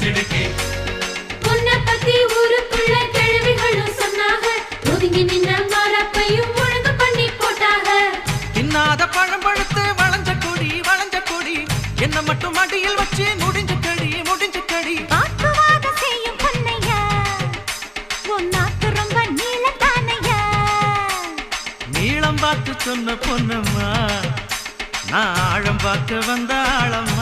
சிடுக்கி உன்னை பத்தி ஊருக்குள்ள கேள்விகளும் சொன்னாங்க ஒதுங்கி நின்ன மாறப்பையும் ஒழுங்கு பண்ணி போட்டாங்க தின்னாத பழம் பழுத்து வளைஞ்ச கொடி என்ன மட்டும் அடியில் வச்சு முடிஞ்ச கடி வாக்குவாதம் செய்யும் பொன்னையா உன் நாக்கு ரொம்ப நீளத்தானையா நீளம் பார்த்து சொன்ன பொன்னம்மா நான் ஆழம் பார்த்து வந்த ஆழம்